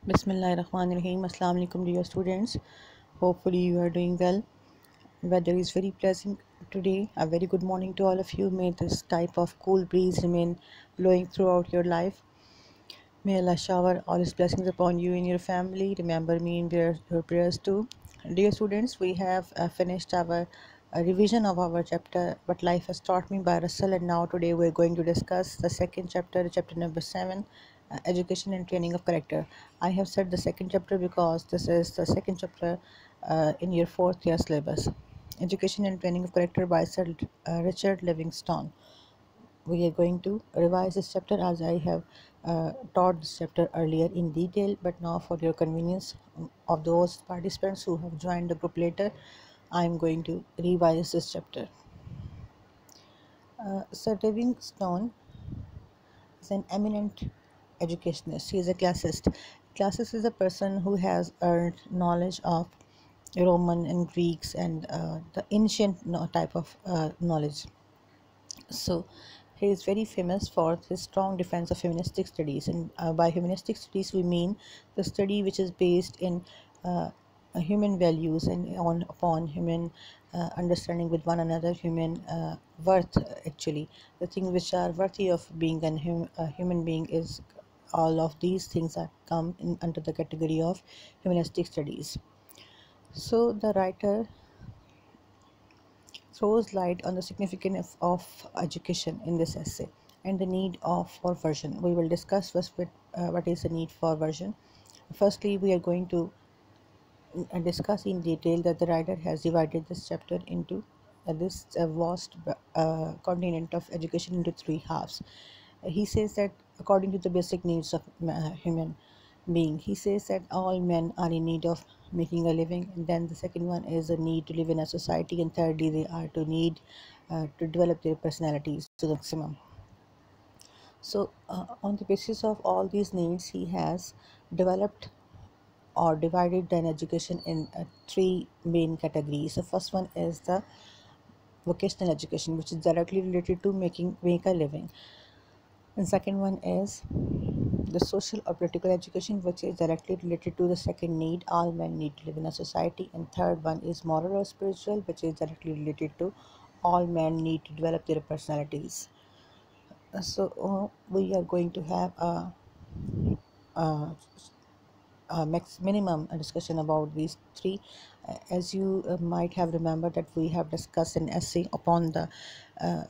Bismillahirrahmanirrahim. Assalamu alaikum dear students. Hopefully you are doing well. Weather is very pleasant today. A very good morning to all of you. May this type of cool breeze remain blowing throughout your life. May Allah shower all His blessings upon you and your family. Remember me in your prayers too. Dear students, we have finished our revision of our chapter What Life Has Taught Me by Russell, and now today we're going to discuss the second chapter, chapter number 7, Education and Training of Character. I have said the second chapter because this is the second chapter in your fourth year syllabus. Education and Training of Character by Sir Richard Livingstone. We are going to revise this chapter as I have taught this chapter earlier in detail, but now for your convenience of those participants who have joined the group later, I am going to revise this chapter. Sir Livingstone is an eminent educationist. He is a classist. Classist is a person who has earned knowledge of Roman and Greeks and the ancient type of knowledge. So he is very famous for his strong defense of humanistic studies, and by humanistic studies we mean the study which is based in human values and on upon human understanding with one another, human worth. Actually, the things which are worthy of being a human being is all of these things are come in under the category of humanistic studies. So the writer throws light on the significance of education in this essay and the need for version. We will discuss first what is the need for version. Firstly, we are going to discuss in detail that the writer has divided this chapter into this vast continent of education into three halves. He says that according to the basic needs of human being, he says that all men are in need of making a living, and then the second one is a need to live in a society, and thirdly they are to need to develop their personalities to the maximum. So on the basis of all these needs, he has developed or divided an education in three main categories. The first one is the vocational education, which is directly related to make a living. And second one is the social or political education, which is directly related to the second need, all men need to live in a society. And third one is moral or spiritual, which is directly related to all men need to develop their personalities. So we are going to have a minimum discussion about these three. As you might have remembered that we have discussed an essay upon the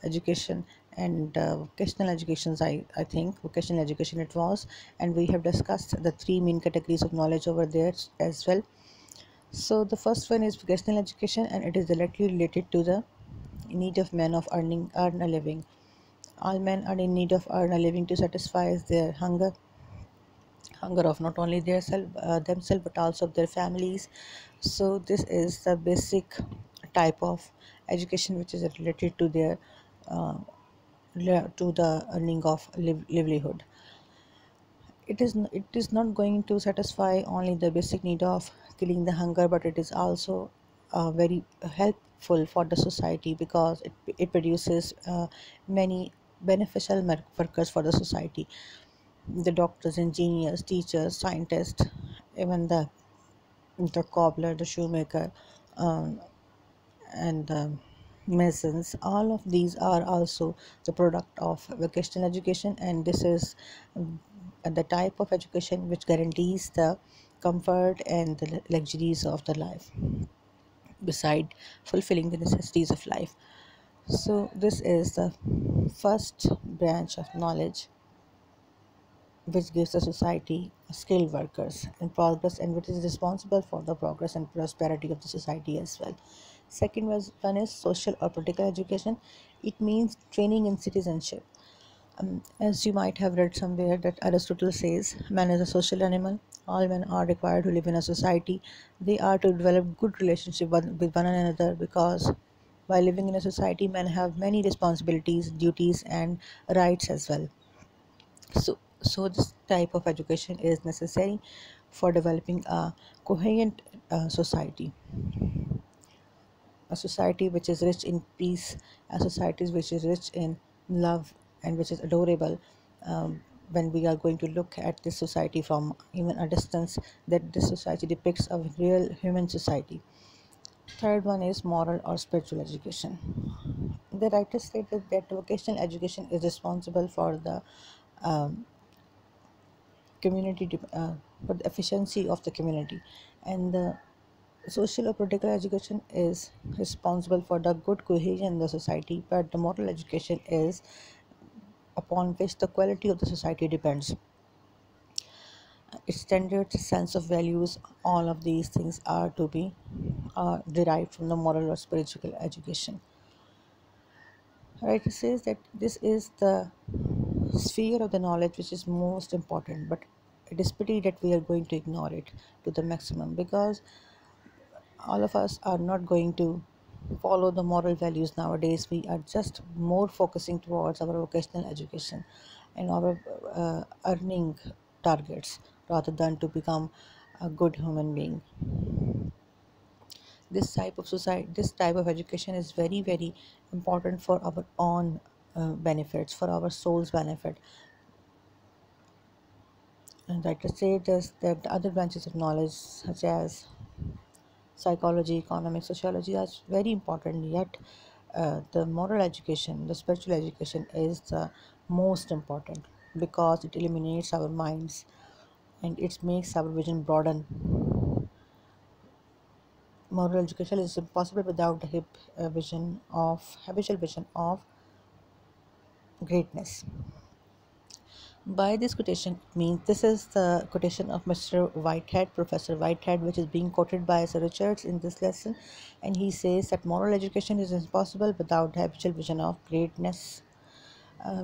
education and vocational educations, I think vocational education it was, and we have discussed the three main categories of knowledge over there as well. So the first one is vocational education, and it is directly related to the need of men of earn a living. All men are in need of earn a living to satisfy their hunger of not only their themselves but also of their families. So this is the basic type of education which is related to their uh, to the earning of livelihood. It is not going to satisfy only the basic need of killing the hunger, but it is also very helpful for the society because it produces many beneficial workers for the society, the doctors, engineers, teachers, scientists, even the cobbler, the shoemaker, um, and the masons. All of these are also the product of vocational education, and this is the type of education which guarantees the comfort and the luxuries of the life, beside fulfilling the necessities of life. So this is the first branch of knowledge which gives the society skilled workers and progress, and which is responsible for the progress and prosperity of the society as well. Second one is social or political education. It means training in citizenship. As you might have read somewhere that Aristotle says man is a social animal. All men are required to live in a society. They are to develop good relationship with one another, because while living in a society men have many responsibilities, duties and rights as well. So this type of education is necessary for developing a coherent society, a society which is rich in peace, a society which is rich in love and which is adorable. when we are going to look at this society from even a distance, that this society depicts a real human society. Third one is moral or spiritual education. The writer stated that vocational education is responsible for the um, for the efficiency of the community, and the social or political education is responsible for the good cohesion in the society, but the moral education is upon which the quality of the society depends. Its standards, sense of values, all of these things are to be derived from the moral or spiritual education. Right? It says that this is the sphere of the knowledge which is most important, but it is pity that we are going to ignore it to the maximum, because all of us are not going to follow the moral values nowadays. We are just more focusing towards our vocational education and our earning targets rather than to become a good human being. This type of society, this type of education is very, very important for our own benefits, for our soul's benefit. And like to say this, that the other branches of knowledge such as psychology, economics, sociology are very important, yet the moral education, the spiritual education is the most important, because it illuminates our minds and it makes our vision broaden. Moral education is impossible without the habitual vision of greatness. By this quotation means, this is the quotation of Mr. Whitehead, Professor Whitehead, which is being quoted by Sir Richards in this lesson, and he says that moral education is impossible without the habitual vision of greatness.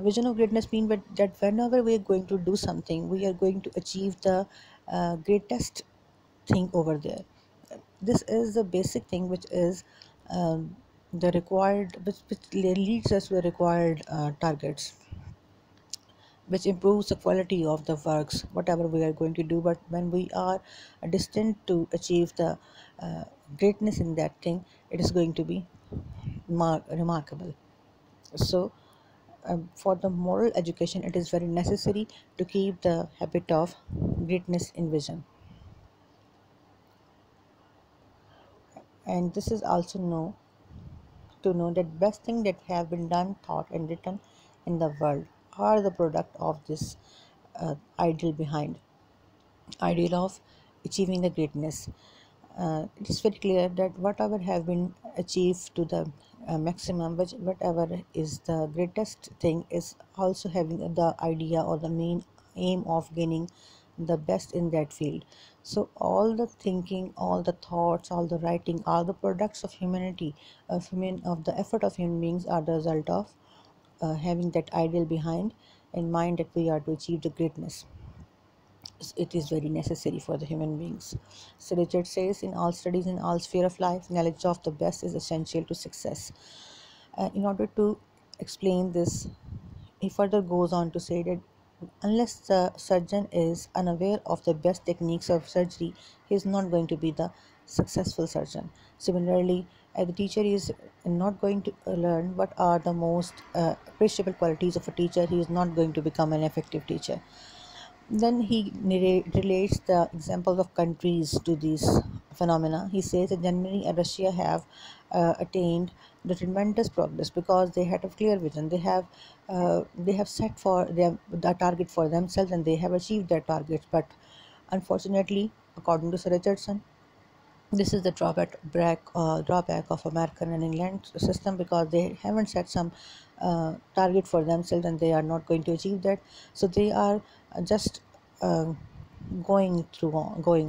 Vision of greatness means that whenever we are going to do something, we are going to achieve the greatest thing over there. This is the basic thing which is the required, which leads us to the required targets, which improves the quality of the works, whatever we are going to do. But when we are destined to achieve the greatness in that thing, it is going to be remarkable. So, for the moral education, it is very necessary to keep the habit of greatness in vision. And this is also to know that best thing that have been done, thought, and written in the world are the product of this ideal behind ideal of achieving the greatness. It is very clear that whatever have been achieved to the maximum, which whatever is the greatest thing, is also having the idea or the main aim of gaining the best in that field. So all the thinking, all the thoughts, all the writing, all the products of humanity, of the effort of human beings, are the result of having that ideal behind in mind, that we are to achieve the greatness. It is very necessary for the human beings. So Richard says, in all studies, in all sphere of life, knowledge of the best is essential to success. In order to explain this, he further goes on to say that unless the surgeon is unaware of the best techniques of surgery, he is not going to be the successful surgeon. Similarly, if the teacher is not going to learn what are the most appreciable qualities of a teacher, he is not going to become an effective teacher. Then he relates the examples of countries to these phenomena. He says that Germany and Russia have attained the tremendous progress because they had a clear vision. They have set for them the target for themselves, and they have achieved their targets. But unfortunately, according to Sir Richardson, this is the drawback of American and England system, because they haven't set some target for themselves and they are not going to achieve that. So they are just uh, going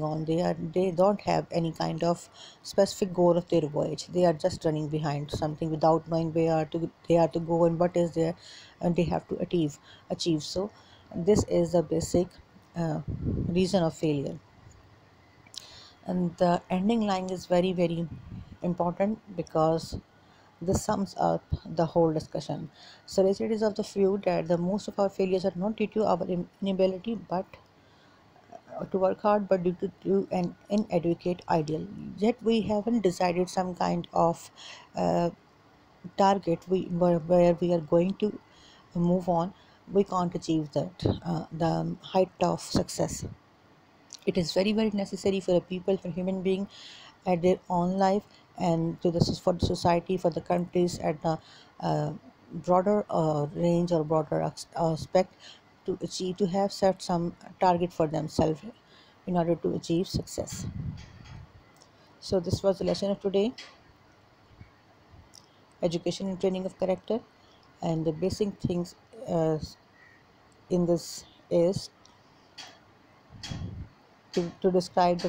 on. They don't have any kind of specific goal of their voyage. They are just running behind something without knowing where they are to go and what is there, and they have to achieve. So this is the basic reason of failure. And the ending line is very, very important, because this sums up the whole discussion. So Richard is of the view that the most of our failures are not due to our inability but to work hard, but due to an inadequate ideal. Yet we haven't decided some kind of uh, target where we are going to move on. we can't achieve the height of success. It is very very necessary for a people, for human being at their own life, and for the society, for the countries at the uh, broader range or broader aspect, to achieve, to have set some target for themselves in order to achieve success. So this was the lesson of today: education and training of character. And the basic things uh, in this is to describe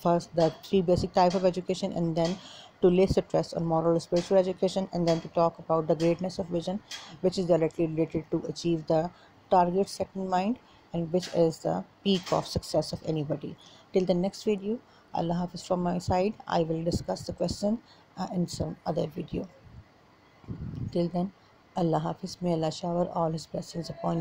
first the three basic type of education, and then to lay stress on moral spiritual education, and then to talk about the greatness of vision, which is directly related to achieve the target set in mind, and which is the peak of success of anybody. Till the next video, Allah Hafiz from my side. I will discuss the question in some other video. Till then, Allah Hafiz. May Allah shower all his blessings upon you.